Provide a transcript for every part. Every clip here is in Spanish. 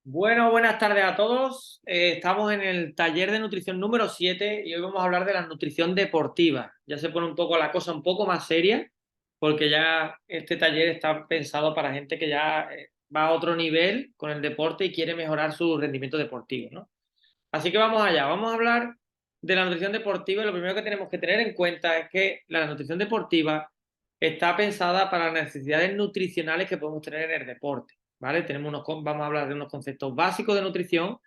Bueno, buenas tardes a todos. Estamos en el taller de nutrición número 7 y hoy vamos a hablar de la nutrición deportiva. Ya se pone un poco la cosa un poco más seria porque ya este taller está pensado para gente que ya va a otro nivel con el deporte y quiere mejorar su rendimiento deportivo, ¿no? Así que vamos allá, vamos a hablar de la nutrición deportiva y lo primero que tenemos que tener en cuenta es que la nutrición deportiva está pensada para las necesidades nutricionales que podemos tener en el deporte, ¿vale? Vamos a hablar de unos conceptos básicos de nutrición,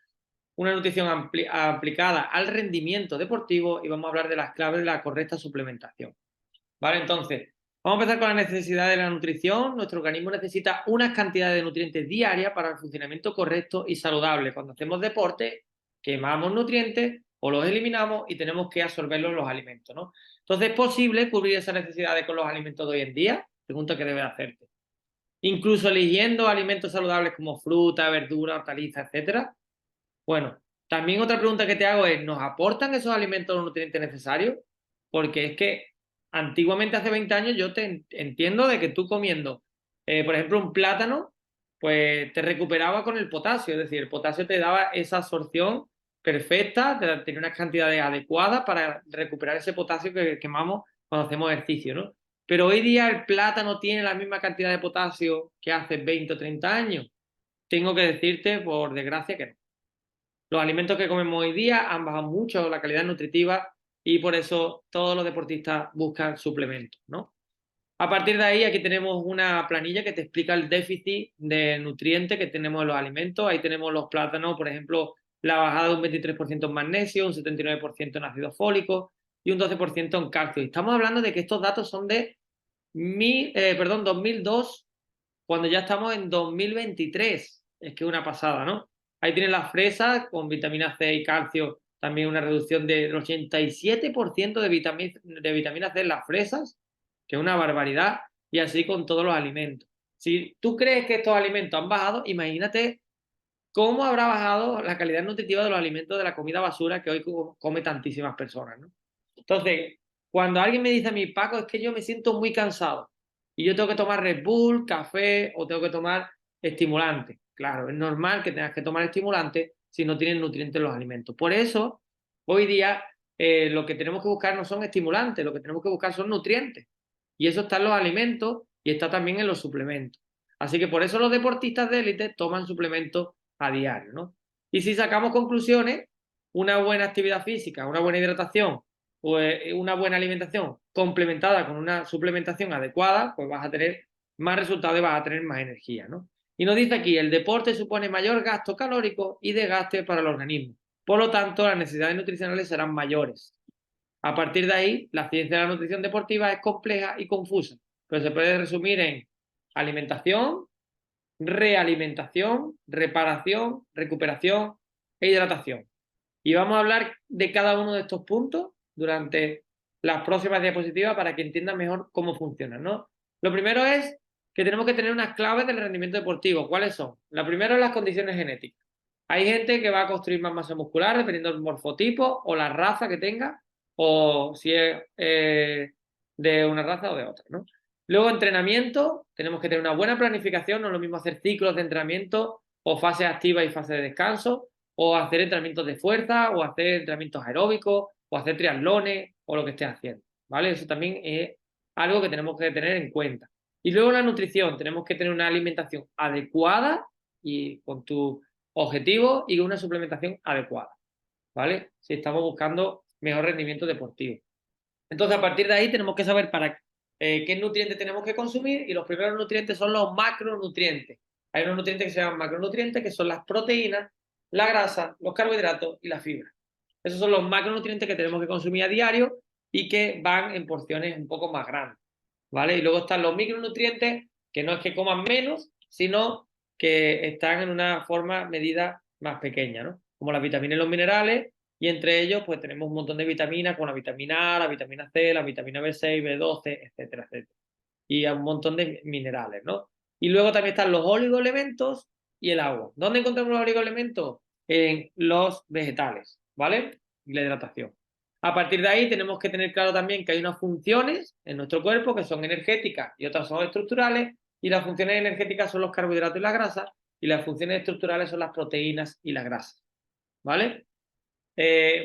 una nutrición aplicada al rendimiento deportivo y vamos a hablar de las claves de la correcta suplementación, ¿vale? Entonces, vamos a empezar con las necesidades de la nutrición. Nuestro organismo necesita unas cantidades de nutrientes diarias para el funcionamiento correcto y saludable. Cuando hacemos deporte, quemamos nutrientes o los eliminamos y tenemos que absorberlos en los alimentos, ¿no? Entonces, ¿es posible cubrir esas necesidades con los alimentos de hoy en día? Pregunta que debes hacerte. Incluso eligiendo alimentos saludables como fruta, verdura, hortalizas, etcétera. Bueno, también otra pregunta que te hago es, ¿nos aportan esos alimentos los nutrientes necesarios? Porque es que antiguamente, hace 20 años, yo te entiendo de que tú comiendo, por ejemplo, un plátano, pues te recuperaba con el potasio, es decir, el potasio te daba esa absorción perfecta, tenía unas cantidades adecuadas para recuperar ese potasio que quemamos cuando hacemos ejercicio, ¿no? Pero hoy día el plátano tiene la misma cantidad de potasio que hace 20 o 30 años. Tengo que decirte, por desgracia, que no. Los alimentos que comemos hoy día han bajado mucho la calidad nutritiva y por eso todos los deportistas buscan suplementos, ¿no? A partir de ahí, aquí tenemos una planilla que te explica el déficit de nutrientes que tenemos en los alimentos. Ahí tenemos los plátanos, por ejemplo, la bajada de un 23% en magnesio, un 79% en ácido fólico y un 12% en calcio. Y estamos hablando de que estos datos son de 2002, cuando ya estamos en 2023. Es que es una pasada, ¿no? Ahí tienen las fresas con vitamina C y calcio, también una reducción del 87% de vitamina C en las fresas, que es una barbaridad, y así con todos los alimentos. Si tú crees que estos alimentos han bajado, imagínate cómo habrá bajado la calidad nutritiva de los alimentos de la comida basura que hoy come tantísimas personas, ¿no? Entonces, cuando alguien me dice a mí, Paco, es que yo me siento muy cansado y yo tengo que tomar Red Bull, café o tengo que tomar estimulantes. Claro, es normal que tengas que tomar estimulantes si no tienen nutrientes en los alimentos. Por eso, hoy día, lo que tenemos que buscar no son estimulantes, lo que tenemos que buscar son nutrientes. Y eso está en los alimentos y está también en los suplementos. Así que por eso los deportistas de élite toman suplementos a diario, ¿no? Y si sacamos conclusiones, una buena actividad física, una buena hidratación o una buena alimentación complementada con una suplementación adecuada, pues vas a tener más resultados y vas a tener más energía, ¿no? Y nos dice aquí, el deporte supone mayor gasto calórico y desgaste para el organismo. Por lo tanto, las necesidades nutricionales serán mayores. A partir de ahí, la ciencia de la nutrición deportiva es compleja y confusa, pero se puede resumir en alimentación, realimentación, reparación, recuperación e hidratación. Y vamos a hablar de cada uno de estos puntos durante las próximas diapositivas para que entiendan mejor cómo funcionan, ¿no? Lo primero es que tenemos que tener unas claves del rendimiento deportivo. ¿Cuáles son? La primera es las condiciones genéticas. Hay gente que va a construir más masa muscular dependiendo del morfotipo o la raza que tenga, o si es de una raza o de otra, ¿no? Luego, entrenamiento, tenemos que tener una buena planificación, no es lo mismo hacer ciclos de entrenamiento o fases activas y fases de descanso, o hacer entrenamientos de fuerza, o hacer entrenamientos aeróbicos, o hacer triatlones, o lo que estés haciendo, ¿vale? Eso también es algo que tenemos que tener en cuenta. Y luego la nutrición, tenemos que tener una alimentación adecuada y con tu objetivo y una suplementación adecuada, ¿vale? Si estamos buscando mejor rendimiento deportivo. Entonces, a partir de ahí tenemos que saber para qué nutrientes tenemos que consumir y los primeros nutrientes son los macronutrientes. Hay unos nutrientes que se llaman macronutrientes, que son las proteínas, la grasa, los carbohidratos y la fibra. Esos son los macronutrientes que tenemos que consumir a diario y que van en porciones un poco más grandes, ¿vale? Y luego están los micronutrientes, que no es que coman menos, sino que están en una forma medida más pequeña, ¿no? Como las vitaminas y los minerales, y entre ellos pues tenemos un montón de vitaminas, como la vitamina A, la vitamina C, la vitamina B6, B12, etcétera, etcétera. Y un montón de minerales, ¿no? Y luego también están los oligoelementos y el agua. ¿Dónde encontramos los oligoelementos? En los vegetales, ¿vale? Y la hidratación. A partir de ahí tenemos que tener claro también que hay unas funciones en nuestro cuerpo que son energéticas y otras son estructurales, y las funciones energéticas son los carbohidratos y la grasa, y las funciones estructurales son las proteínas y las grasas, ¿vale?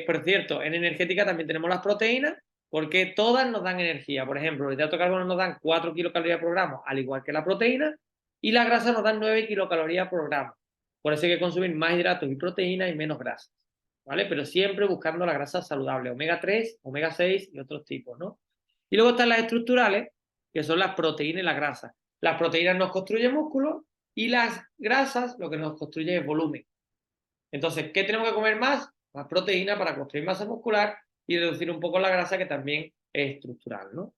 Por cierto, en energética también tenemos las proteínas, porque todas nos dan energía. Por ejemplo, los hidratos de carbono nos dan 4 kilocalorías por gramo, al igual que la proteína, y la grasa nos dan 9 kilocalorías por gramo. Por eso hay que consumir más hidratos y proteínas y menos grasas, ¿vale? Pero siempre buscando la grasa saludable, omega 3, omega 6 y otros tipos, ¿no? Y luego están las estructurales, que son las proteínas y las grasas. Las proteínas nos construyen músculos y las grasas lo que nos construye es volumen. Entonces, ¿qué tenemos que comer más? Más proteína para construir masa muscular y reducir un poco la grasa, que también es estructural, ¿no?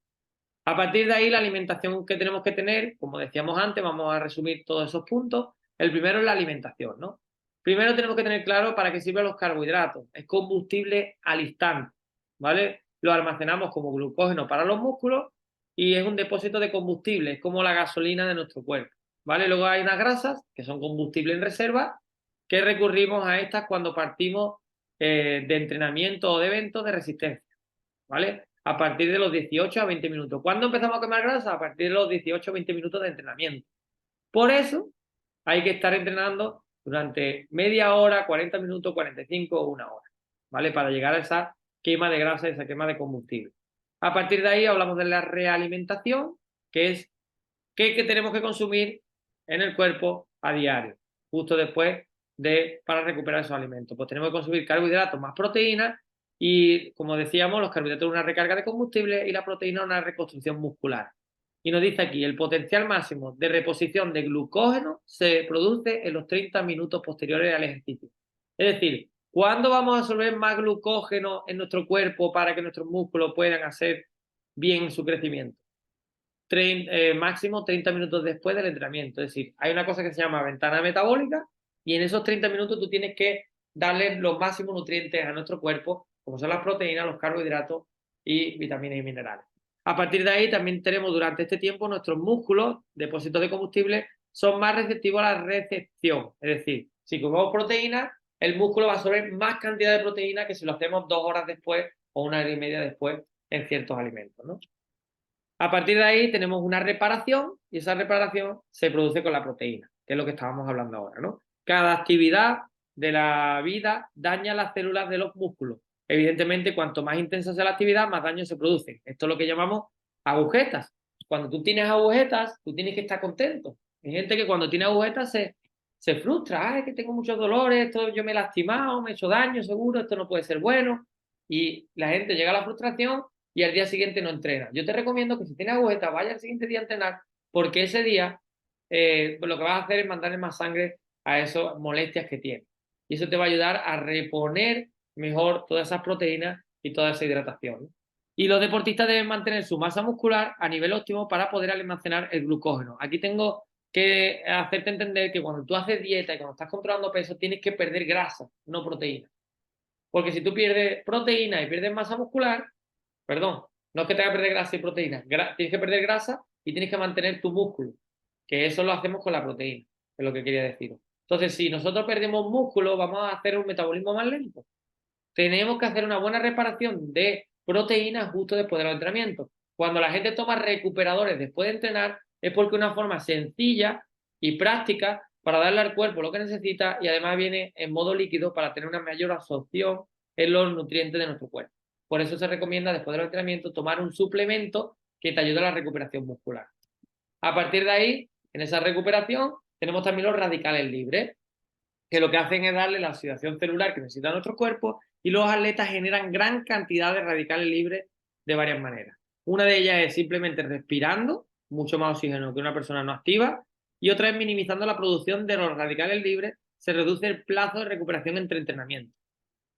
A partir de ahí, la alimentación que tenemos que tener, como decíamos antes, vamos a resumir todos esos puntos. El primero es la alimentación, ¿no? Primero tenemos que tener claro para qué sirven los carbohidratos. Es combustible al instante, ¿vale? Lo almacenamos como glucógeno para los músculos y es un depósito de combustible, es como la gasolina de nuestro cuerpo, ¿vale? Luego hay unas grasas que son combustible en reserva, que recurrimos a estas cuando partimos de entrenamiento o de eventos de resistencia, ¿vale? A partir de los 18 a 20 minutos. ¿Cuándo empezamos a quemar grasa? A partir de los 18 a 20 minutos de entrenamiento. Por eso hay que estar entrenando durante media hora, 40 minutos, 45 o una hora, ¿vale? Para llegar a esa quema de grasa, esa quema de combustible. A partir de ahí hablamos de la realimentación, que es qué tenemos que consumir en el cuerpo a diario, justo después para recuperar esos alimentos. Pues tenemos que consumir carbohidratos más proteínas y, como decíamos, los carbohidratos una recarga de combustible y la proteína una reconstrucción muscular. Y nos dice aquí, el potencial máximo de reposición de glucógeno se produce en los 30 minutos posteriores al ejercicio. Es decir, ¿cuándo vamos a absorber más glucógeno en nuestro cuerpo para que nuestros músculos puedan hacer bien su crecimiento? Máximo 30 minutos después del entrenamiento. Es decir, hay una cosa que se llama ventana metabólica y en esos 30 minutos tú tienes que darle los máximos nutrientes a nuestro cuerpo, como son las proteínas, los carbohidratos y vitaminas y minerales. A partir de ahí también tenemos durante este tiempo nuestros músculos, depósitos de combustible, son más receptivos a la recepción. Es decir, si comemos proteínas, el músculo va a absorber más cantidad de proteína que si lo hacemos 2 horas después o 1 hora y media después en ciertos alimentos, ¿no? A partir de ahí tenemos una reparación y esa reparación se produce con la proteína, que es lo que estábamos hablando ahora, ¿no? Cada actividad de la vida daña las células de los músculos. Evidentemente, cuanto más intensa sea la actividad, más daño se produce. Esto es lo que llamamos agujetas. Cuando tú tienes agujetas, tú tienes que estar contento. Hay gente que cuando tiene agujetas se frustra. Ay, que tengo muchos dolores, esto yo me he lastimado, me he hecho daño, seguro, esto no puede ser bueno. Y la gente llega a la frustración y al día siguiente no entrena. Yo te recomiendo que si tienes agujeta, vaya al siguiente día a entrenar, porque ese día lo que vas a hacer es mandarle más sangre a esas molestias que tienes. Y eso te va a ayudar a reponer mejor todas esas proteínas y toda esa hidratación, ¿no? Y los deportistas deben mantener su masa muscular a nivel óptimo para poder almacenar el glucógeno. Aquí tengo que hacerte entender que cuando tú haces dieta y cuando estás controlando peso, tienes que perder grasa, no proteína. Porque si tú pierdes proteína y pierdes masa muscular, perdón, no es que tengas que perder grasa y proteína, tienes que perder grasa y tienes que mantener tu músculo, que eso lo hacemos con la proteína, es lo que quería decir. Entonces, si nosotros perdemos músculo, vamos a hacer un metabolismo más lento. Tenemos que hacer una buena reparación de proteínas justo después del entrenamiento. Cuando la gente toma recuperadores después de entrenar, es porque es una forma sencilla y práctica para darle al cuerpo lo que necesita y además viene en modo líquido para tener una mayor absorción en los nutrientes de nuestro cuerpo. Por eso se recomienda después del entrenamiento tomar un suplemento que te ayude a la recuperación muscular. A partir de ahí, en esa recuperación, tenemos también los radicales libres, que lo que hacen es darle la oxidación celular que necesita nuestro cuerpo y los atletas generan gran cantidad de radicales libres de varias maneras. Una de ellas es simplemente respirando mucho más oxígeno que una persona no activa y otra es minimizando la producción de los radicales libres, se reduce el plazo de recuperación entre entrenamientos.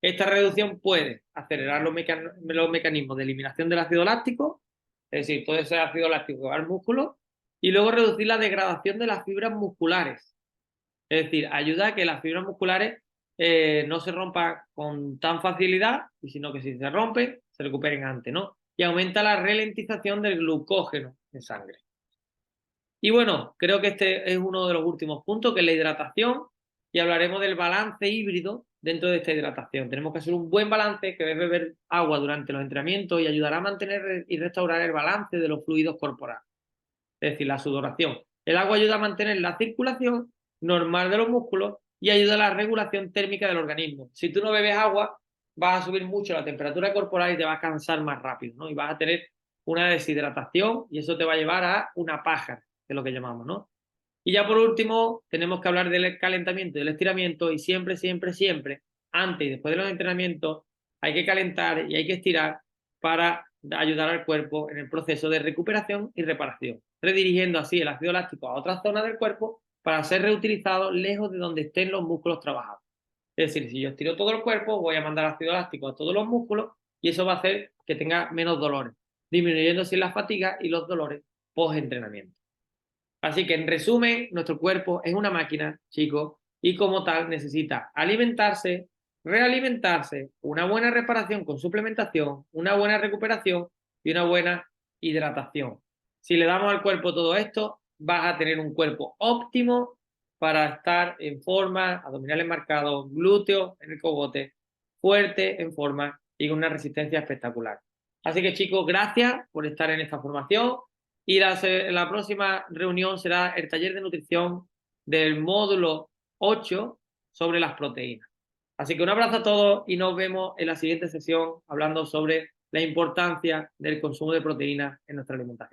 Esta reducción puede acelerar los mecanismos de eliminación del ácido láctico, es decir, todo ese ácido láctico que va al músculo, y luego reducir la degradación de las fibras musculares. Es decir, ayuda a que las fibras musculares no se rompan con tan facilidad, sino que si se rompen, se recuperen antes, ¿no? Y aumenta la ralentización del glucógeno en sangre. Y bueno, creo que este es uno de los últimos puntos, que es la hidratación, y hablaremos del balance híbrido dentro de esta hidratación. Tenemos que hacer un buen balance, que es beber agua durante los entrenamientos y ayudará a mantener y restaurar el balance de los fluidos corporales, es decir, la sudoración. El agua ayuda a mantener la circulación normal de los músculos y ayuda a la regulación térmica del organismo. Si tú no bebes agua, vas a subir mucho la temperatura corporal y te vas a cansar más rápido, ¿no? Y vas a tener una deshidratación y eso te va a llevar a una paja, que es lo que llamamos, ¿no? Y ya por último, tenemos que hablar del calentamiento y del estiramiento y siempre, siempre, siempre, antes y después de los entrenamientos, hay que calentar y hay que estirar para ayudar al cuerpo en el proceso de recuperación y reparación, redirigiendo así el ácido láctico a otras zonas del cuerpo para ser reutilizado lejos de donde estén los músculos trabajados. Es decir, si yo estiro todo el cuerpo, voy a mandar ácido láctico a todos los músculos y eso va a hacer que tenga menos dolores, disminuyendo así la fatiga y los dolores post-entrenamiento. Así que en resumen, nuestro cuerpo es una máquina, chicos, y como tal necesita alimentarse, realimentarse, una buena reparación con suplementación, una buena recuperación y una buena hidratación. Si le damos al cuerpo todo esto, vas a tener un cuerpo óptimo para estar en forma, abdominales marcados, glúteos en el cogote, fuerte, en forma y con una resistencia espectacular. Así que chicos, gracias por estar en esta formación. Y la próxima reunión será el taller de nutrición del módulo 8 sobre las proteínas. Así que un abrazo a todos y nos vemos en la siguiente sesión hablando sobre la importancia del consumo de proteínas en nuestra alimentación.